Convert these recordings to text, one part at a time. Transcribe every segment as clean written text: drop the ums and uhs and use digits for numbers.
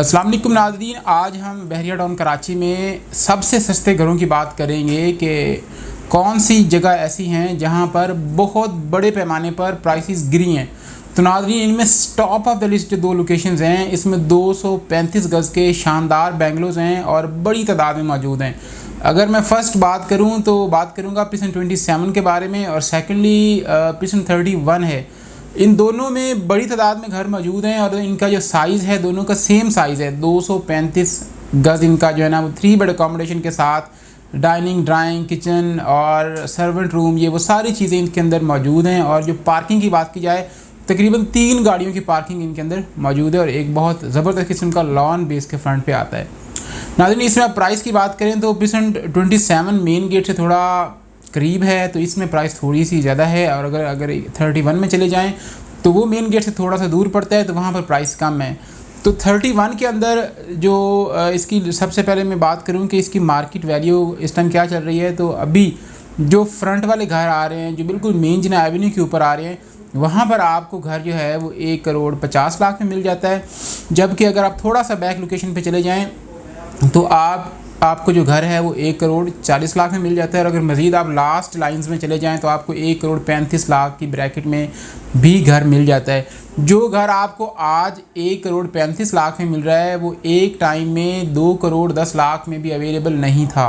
अस्सलाम वालेकुम नाज़रीन, आज हम बहरिया टाउन कराची में सबसे सस्ते घरों की बात करेंगे कि कौन सी जगह ऐसी हैं जहां पर बहुत बड़े पैमाने पर प्राइसेस गिरी हैं। तो नाज़रीन, इनमें टॉप ऑफ द लिस्ट दो लोकेशंस हैं। इसमें 235 गज़ के शानदार बेंगलोज़ हैं और बड़ी तादाद में मौजूद हैं। अगर मैं फ़र्स्ट बात करूं तो बात करूंगा पिसन 27 के बारे में, और सेकेंडली पिसन 31 है। इन दोनों में बड़ी तादाद में घर मौजूद हैं और इनका जो साइज़ है दोनों का सेम साइज़ है। 235 गज़ इनका जो है ना वो 3 बेड अकोमोडेशन के साथ डाइनिंग, ड्राइंग, किचन और सर्वेंट रूम, ये वो सारी चीज़ें इनके अंदर मौजूद हैं। और जो पार्किंग की बात की जाए, तकरीबन 3 गाड़ियों की पार्किंग इनके अंदर मौजूद है और एक बहुत ज़बरदस्त किस्म का लॉन बेस के फ्रंट पे आता है। नाज़रीन, इसमें आप प्राइस की बात करें तो पिसन 27 मेन गेट से थोड़ा करीब है तो इसमें प्राइस थोड़ी सी ज़्यादा है, और अगर 31 में चले जाएं तो वो मेन गेट से थोड़ा सा दूर पड़ता है तो वहाँ पर प्राइस कम है। तो 31 के अंदर जो इसकी सबसे पहले मैं बात करूँ कि इसकी मार्केट वैल्यू इस टाइम क्या चल रही है, तो अभी जो फ्रंट वाले घर आ रहे हैं जो बिल्कुल मेन जिना एवेन्यू के ऊपर आ रहे हैं, वहाँ पर आपको घर जो है वो 1 करोड़ 50 लाख में मिल जाता है। जबकि अगर आप थोड़ा सा बैक लोकेशन पे चले जाएं तो आपको जो घर है वो 1 करोड़ 40 लाख में मिल जाता है। और अगर मज़ीद आप लास्ट लाइंस में चले जाएं तो आपको 1 करोड़ 35 लाख की ब्रैकेट में भी घर मिल जाता है। जो घर आपको आज 1 करोड़ 35 लाख में मिल रहा है वो एक टाइम में 2 करोड़ 10 लाख में भी अवेलेबल नहीं था।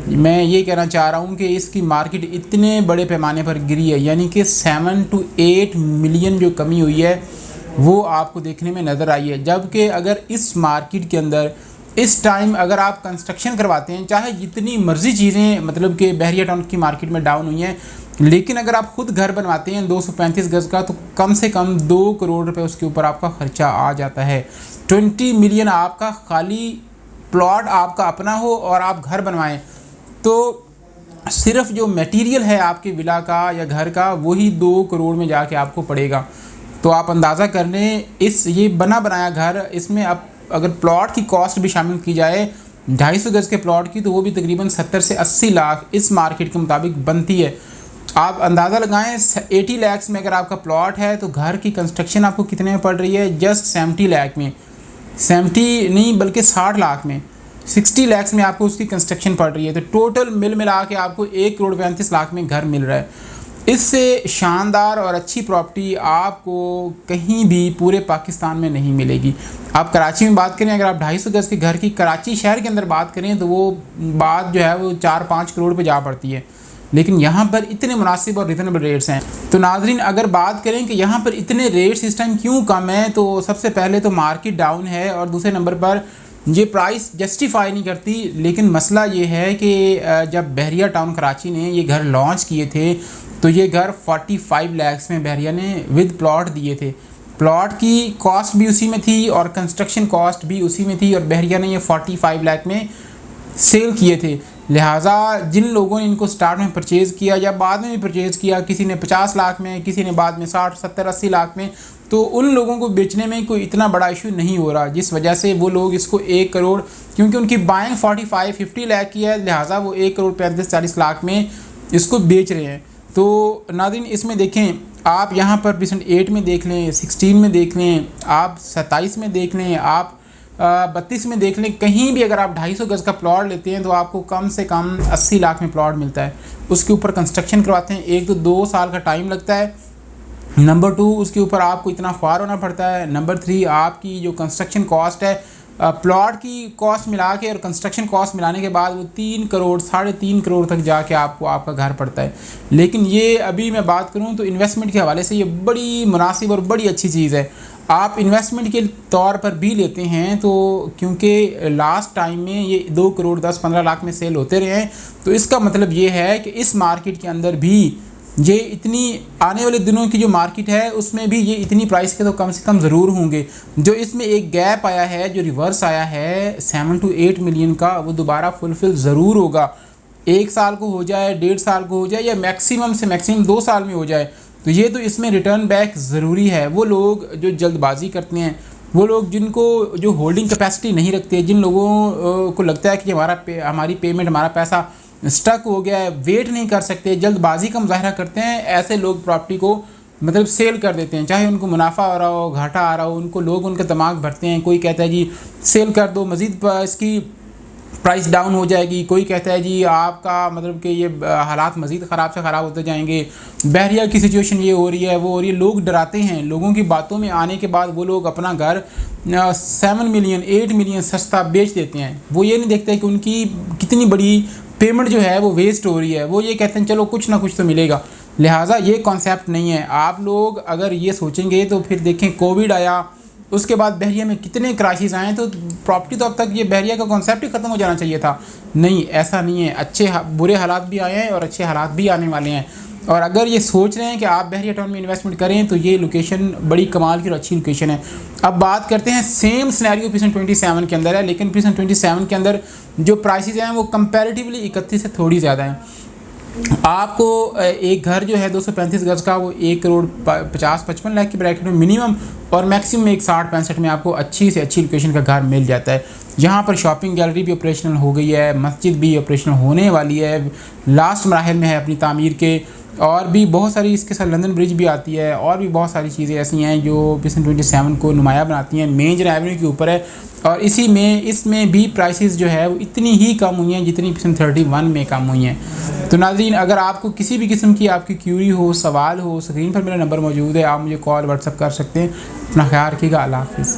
मैं ये कहना चाह रहा हूँ कि इसकी मार्केट इतने बड़े पैमाने पर गिरी है, यानी कि 7 to 8 मिलियन जो कमी हुई है वो आपको देखने में नज़र आई है। जबकि अगर इस मार्केट के अंदर इस टाइम अगर आप कंस्ट्रक्शन करवाते हैं, चाहे जितनी मर्ज़ी चीज़ें मतलब कि बहरिया टाउन की मार्केट में डाउन हुई हैं, लेकिन अगर आप ख़ुद घर बनवाते हैं 235 गज़ का तो कम से कम 2 करोड़ रुपए उसके ऊपर आपका ख़र्चा आ जाता है। 20 मिलियन आपका खाली प्लॉट आपका अपना हो और आप घर बनवाएं तो सिर्फ जो मटेरियल है आपके विला का या घर का वही 2 करोड़ में जाके आपको पड़ेगा। तो आप अंदाज़ा कर लें, इस ये बना बनाया घर, इसमें आप अगर प्लॉट की कॉस्ट भी शामिल की जाए 250 गज़ के प्लॉट की, तो वो भी तकरीबन 70 से 80 लाख इस मार्केट के मुताबिक बनती है। आप अंदाज़ा लगाएं 80 लाख में अगर आपका प्लॉट है तो घर की कंस्ट्रक्शन आपको कितने में पड़ रही है? जस्ट 70 लाख में, 70 नहीं बल्कि 60 लाख में, 60 लाख में आपको उसकी कंस्ट्रक्शन पड़ रही है। तो टोटल मिला के आपको 1 करोड़ 35 लाख में घर मिल रहा है। इससे शानदार और अच्छी प्रॉपर्टी आपको कहीं भी पूरे पाकिस्तान में नहीं मिलेगी। आप कराची में बात करें, अगर आप 250 गज़ के घर की कराची शहर के अंदर बात करें तो वो बात जो है वो 4-5 करोड़ पे जा पड़ती है, लेकिन यहाँ पर इतने मुनासिब और रिजनेबल रेट्स हैं। तो नाज़रीन, अगर बात करें कि यहाँ पर इतने रेट्स इस टाइम क्यों कम हैं, तो सबसे पहले तो मार्केट डाउन है और दूसरे नंबर पर ये प्राइस जस्टिफाई नहीं करती। लेकिन मसला ये है कि जब बहरिया टाउन कराची ने ये घर लॉन्च किए थे तो ये घर 45 लाख में बहरिया ने विद प्लॉट दिए थे। प्लॉट की कॉस्ट भी उसी में थी और कंस्ट्रक्शन कॉस्ट भी उसी में थी, और बहरिया ने ये 45 लाख में सेल किए थे। लिहाजा जिन लोगों ने इनको स्टार्ट में परचेज़ किया या बाद में भी परचेज़ किया, किसी ने 50 लाख में, किसी ने बाद में 60, 70, 80 लाख में, तो उन लोगों को बेचने में कोई इतना बड़ा इशू नहीं हो रहा, जिस वजह से वो लोग इसको 1 करोड़, क्योंकि उनकी बाइंग 45-50 लाख की है, लिहाजा वो 1 करोड़ 35-40 लाख में इसको बेच रहे हैं। तो नाज़रीन, इसमें देखें आप यहाँ पर पिसन 8 में देख लें, 16 में देख लें, आप 27 में देख लें, आप 32 में देख लें, कहीं भी अगर आप 250 गज़ का प्लॉट लेते हैं तो आपको कम से कम 80 लाख में प्लॉट मिलता है। उसके ऊपर कंस्ट्रक्शन करवाते हैं, 1 तो 2 साल का टाइम लगता है। नंबर 2, उसके ऊपर आपको इतना ख्वार होना पड़ता है। नंबर 3, आपकी जो कंस्ट्रक्शन कॉस्ट है, प्लॉट की कॉस्ट मिला के और कंस्ट्रक्शन कॉस्ट मिलाने के बाद वो 3 करोड़ 3.5 करोड़ तक जाके आपको आपका घर पड़ता है। लेकिन ये अभी मैं बात करूँ तो इन्वेस्टमेंट के हवाले से ये बड़ी मुनासिब और बड़ी अच्छी चीज़ है। आप इन्वेस्टमेंट के तौर पर भी लेते हैं तो क्योंकि लास्ट टाइम में ये 2 करोड़ 10-15 लाख में सेल होते रहे हैं, तो इसका मतलब ये है कि इस मार्केट के अंदर भी ये इतनी आने वाले दिनों की जो मार्केट है उसमें भी ये इतनी प्राइस के तो कम से कम ज़रूर होंगे। जो इसमें एक गैप आया है, जो रिवर्स आया है 7 to 8 मिलियन का, वो दोबारा फुलफ़िल ज़रूर होगा। 1 साल को हो जाए, 1.5 साल को हो जाए, या मैक्सिमम से मैक्सिमम 2 साल में हो जाए, तो ये तो इसमें रिटर्न बैक ज़रूरी है। वो लोग जो जल्दबाजी करते हैं, वो लोग जिनको जो होल्डिंग कैपेसिटी नहीं रखते, जिन लोगों को लगता है कि हमारी पेमेंट, हमारा पैसा स्टक हो गया है, वेट नहीं कर सकते, जल्दबाजी का मुजाहरा करते हैं, ऐसे लोग प्रॉपर्टी को मतलब सेल कर देते हैं, चाहे उनको मुनाफा आ रहा हो घाटा आ रहा हो, उनको लोग उनका दिमाग भरते हैं। कोई कहता है जी सेल कर दो, मज़ीद इसकी प्राइस डाउन हो जाएगी, कोई कहता है जी आपका मतलब कि ये हालात मज़ीद ख़राब से ख़राब होते जाएंगे, बहरिया की सिचुएशन ये हो रही है वो हो रही है। लोग डराते हैं, लोगों की बातों में आने के बाद वो लोग अपना घर 7 मिलियन 8 मिलियन सस्ता बेच देते हैं। वो ये नहीं देखते कि उनकी कितनी बड़ी पेमेंट जो है वो वेस्ट हो रही है, वो ये कहते हैं चलो कुछ ना कुछ तो मिलेगा। लिहाजा ये कॉन्सेप्ट नहीं है। आप लोग अगर ये सोचेंगे तो फिर देखें कोविड आया, उसके बाद बहरिया में कितने क्राइसिस आए, तो प्रॉपर्टी तो अब तक ये बहरिया का कॉन्सेप्ट ही ख़त्म हो जाना चाहिए था। नहीं, ऐसा नहीं है। अच्छे बुरे हालात भी आए हैं और अच्छे हालात भी आने वाले हैं। और अगर ये सोच रहे हैं कि आप बहरिया टाउन में इन्वेस्टमेंट करें तो ये लोकेशन बड़ी कमाल की और अच्छी लोकेशन है। अब बात करते हैं, सेम सिनेरियो प्रिज़न 27 के अंदर है, लेकिन प्रिज़न 27 के अंदर जो प्राइसेस हैं वो कंपैरेटिवली 31 से थोड़ी ज़्यादा हैं। आपको एक घर जो है 235 गज़ का वो 1,50,55 लाख की ब्रैकेट में मिनिमम और मैक्सिमम 60-65 में आपको अच्छी से अच्छी लोकेशन का घर मिल जाता है। यहाँ पर शॉपिंग गैलरी भी ऑपरेशनल हो गई है, मस्जिद भी ऑपरेशनल होने वाली है, लास्ट मराहिल में है अपनी तामीर के, और भी बहुत सारी इसके साथ लंदन ब्रिज भी आती है, और भी बहुत सारी चीज़ें ऐसी हैं जो प्रिज़न 27 को नुमाया बनाती हैं। मेन जन एवेन्यू के ऊपर है, और इसमें भी प्राइसेस जो है वो इतनी ही कम हुई हैं जितनी प्रिज़न 31 में कम हुई हैं। तो नाज़रीन, अगर आपको किसी भी किस्म की आपकी क्यूरी हो, सवाल हो, स्क्रीन पर मेरा नंबर मौजूद है, आप मुझे कॉल व्हाट्सअप कर सकते हैं। अपना ख्याल रखिएगा। अल्लाह हाफ़िज़।